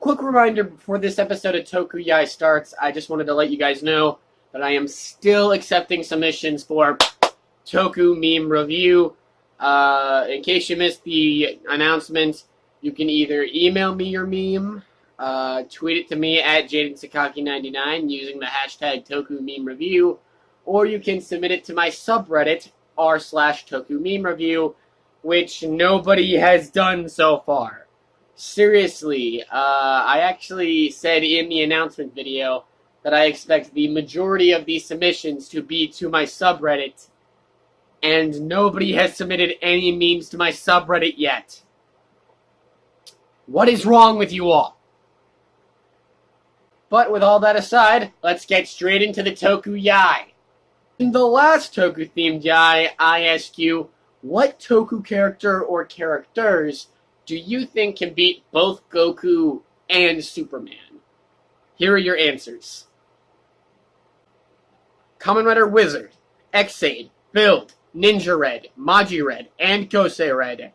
Quick reminder before this episode of Toku YIAY starts, I just wanted to let you guys know that I am still accepting submissions for Toku meme review. In case you missed the announcement, you can either email me your meme, tweet it to me at JadenSakaki99 using the hashtag Toku meme review, or you can submit it to my subreddit r/Toku meme review, which nobody has done so far. Seriously, I actually said in the announcement video that I expect the majority of these submissions to be to my subreddit, and nobody has submitted any memes to my subreddit yet. What is wrong with you all? But with all that aside, let's get straight into the Toku YIAY. In the last Toku-themed YIAY, I asked you, what Toku character or characters do you think can beat both Goku and Superman? Here are your answers. Kamen Rider Wizard, Ex-Aid, Build, Ninja Red, Maji Red, and Gosei Red.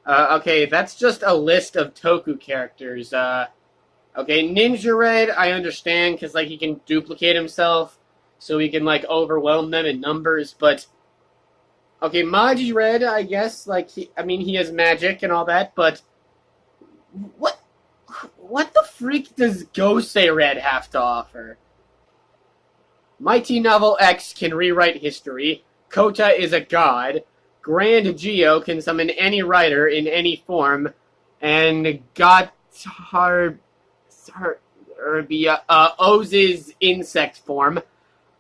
Okay, that's just a list of Toku characters. Okay, Ninja Red, I understand, because, like, he can duplicate himself, so he can, like, overwhelm them in numbers, but okay, Maji Red, I guess, like, he has magic and all that, but what the freak does Gosei Red have to offer? Mighty Novel X can rewrite history, Kota is a god, Grand Geo can summon any writer in any form, and Oz's insect form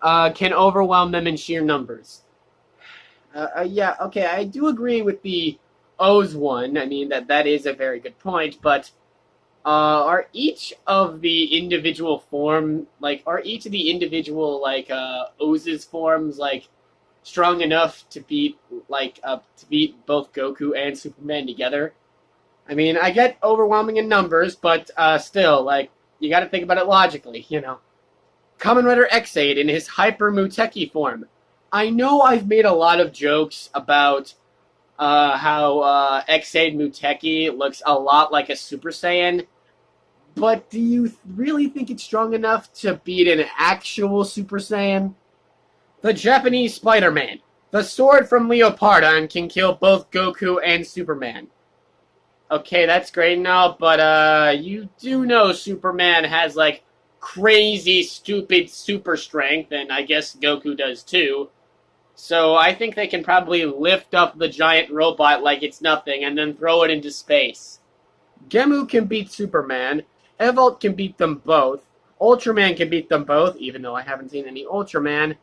can overwhelm them in sheer numbers. Yeah, okay, I do agree with the O's one. I mean, that is a very good point, but are each of the individual Oz's forms, like, strong enough to beat both Goku and Superman together? I mean, I get overwhelming in numbers, but still, like, you gotta think about it logically, you know. Kamen Rider Ex-Aid in his Hyper Muteki form. I know I've made a lot of jokes about how Ex-Aid Muteki looks a lot like a Super Saiyan, but do you really think it's strong enough to beat an actual Super Saiyan? The Japanese Spider-Man. The sword from Leopardon can kill both Goku and Superman. Okay, that's great and all, but you do know Superman has, like, crazy, stupid super strength, and I guess Goku does too. So I think they can probably lift up the giant robot like it's nothing and then throw it into space. Gemu can beat Superman, Evolt can beat them both, Ultraman can beat them both, even though I haven't seen any Ultraman.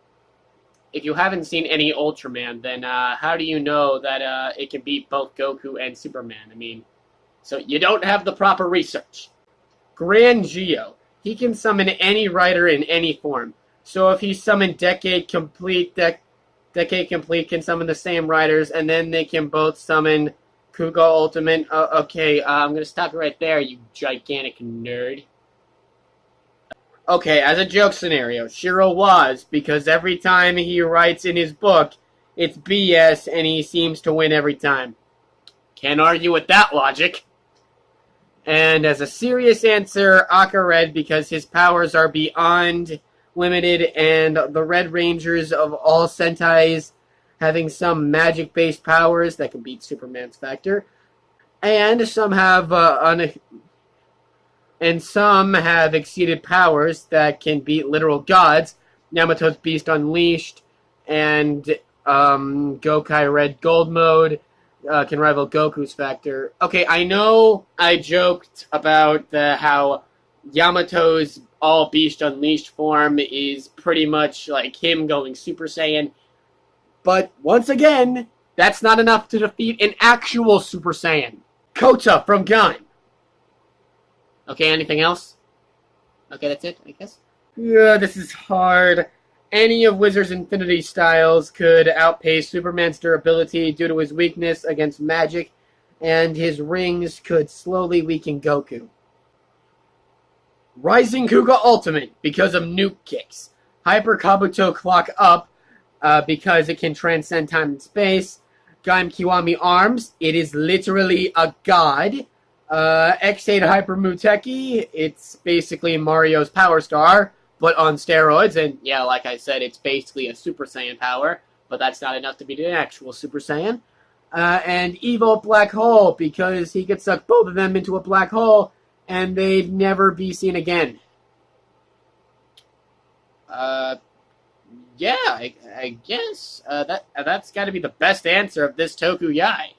If you haven't seen any Ultraman, then how do you know that it can beat both Goku and Superman? I mean, so you don't have the proper research. Grand Geo. He can summon any writer in any form. So if he summoned Decade Complete can summon the same writers, and then they can both summon Kuga Ultimate. Okay, I'm gonna stop you right there, you gigantic nerd. Okay, as a joke scenario, Shiro was, because every time he writes in his book, it's BS, and he seems to win every time. Can't argue with that logic. And as a serious answer, Aka Red, because his powers are beyond limited, and the Red Rangers of all Sentais having some magic-based powers that can beat Superman's factor, and some have exceeded powers that can beat literal gods. Yamato's Beast Unleashed and Gokai Red Gold Mode can rival Goku's factor. Okay, I know I joked about how Yamato's All Beast Unleashed form is pretty much like him going Super Saiyan, but once again, that's not enough to defeat an actual Super Saiyan. Kota from Gun. Okay, anything else? Okay, that's it, I guess. Yeah, this is hard. Any of Wizard's Infinity styles could outpace Superman's durability due to his weakness against magic, and his rings could slowly weaken Goku. Rising Kuga Ultimate, because of nuke kicks. Hyper Kabuto Clock Up, because it can transcend time and space. Gaim Kiwami Arms, it is literally a god. X8 Hyper Muteki, it's basically Mario's Power Star, but on steroids, and yeah, like I said, it's basically a Super Saiyan power, but that's not enough to beat an actual Super Saiyan. And Evo Black Hole, because he could suck both of them into a black hole, and they'd never be seen again. Yeah, I guess that's got to be the best answer of this Toku YIAY.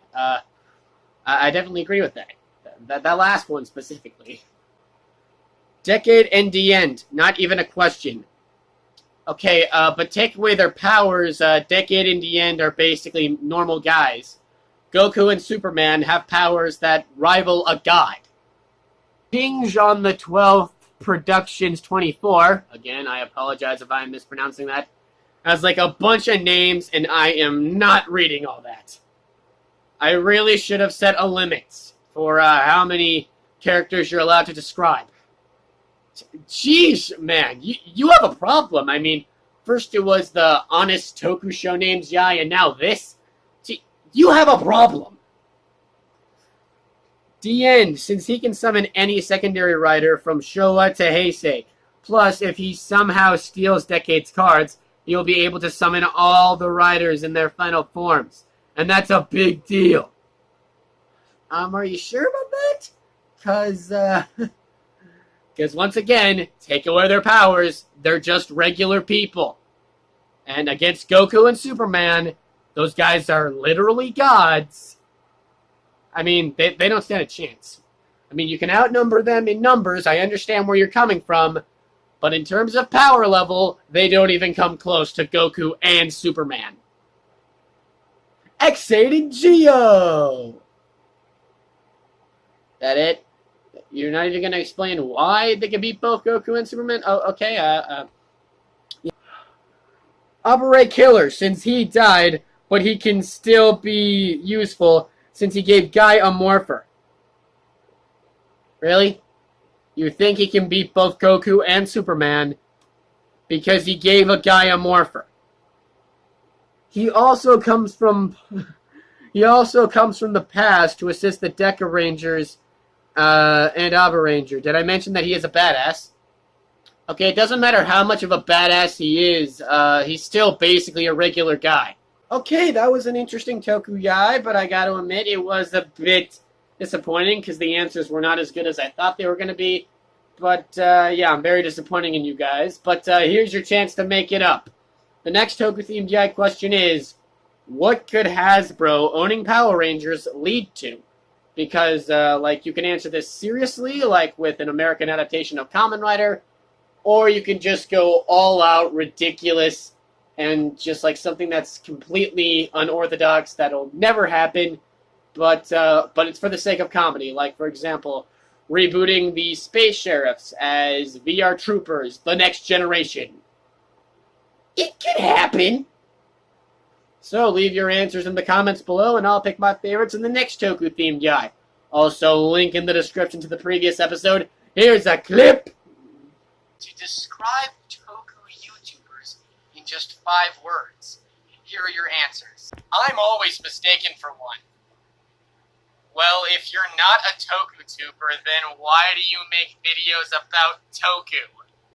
I definitely agree with that. That last one specifically. Decade and the end, not even a question. Okay, but take away their powers. Decade and the end are basically normal guys. Goku and Superman have powers that rival a god. Hinge on the 12th Productions 24. Again, I apologize if I'm mispronouncing that. Has like a bunch of names, and I am not reading all that. I really should have set a limit for how many characters you're allowed to describe. Jeez, man, you have a problem. I mean, first it was the honest Toku show names, YIAY, and now this. Gee, you have a problem. The end, since he can summon any secondary writer from Showa to Heisei. Plus, if he somehow steals Decade's cards, he'll be able to summon all the writers in their final forms. And that's a big deal. Are you sure about that? Because once again, take away their powers, they're just regular people. And against Goku and Superman, those guys are literally gods. I mean, they don't stand a chance. I mean, you can outnumber them in numbers, I understand where you're coming from, but in terms of power level, they don't even come close to Goku and Superman. Excited Geo! That it? You're not even going to explain why they can beat both Goku and Superman? Oh, okay, yeah. Operate Killer, since he died, but he can still be useful since he gave Guy a morpher. Really? You think he can beat both Goku and Superman because he gave a Guy a morpher? He also comes from the past to assist the Deca Rangers and Aba Ranger. Did I mention that he is a badass? Okay, it doesn't matter how much of a badass he is, he's still basically a regular guy. Okay, that was an interesting Toku YIAY, but I gotta admit it was a bit disappointing because the answers were not as good as I thought they were going to be. But, yeah, I'm very disappointing in you guys. But here's your chance to make it up. The next Toku-themed YIAY question is, what could Hasbro owning Power Rangers lead to? Because, like, you can answer this seriously, like with an American adaptation of Kamen Rider, or you can just go all-out ridiculous and just, like, something that's completely unorthodox that'll never happen, but it's for the sake of comedy. Like, for example, rebooting the Space Sheriffs as VR Troopers, the next generation. It could happen. So leave your answers in the comments below, and I'll pick my favorites in the next Toku-themed YIAY. Also, link in the description to the previous episode. Here's a clip to describe Toku YouTubers in just 5 words. Here are your answers. I'm always mistaken for one. Well, if you're not a Toku-tuber, then why do you make videos about Toku?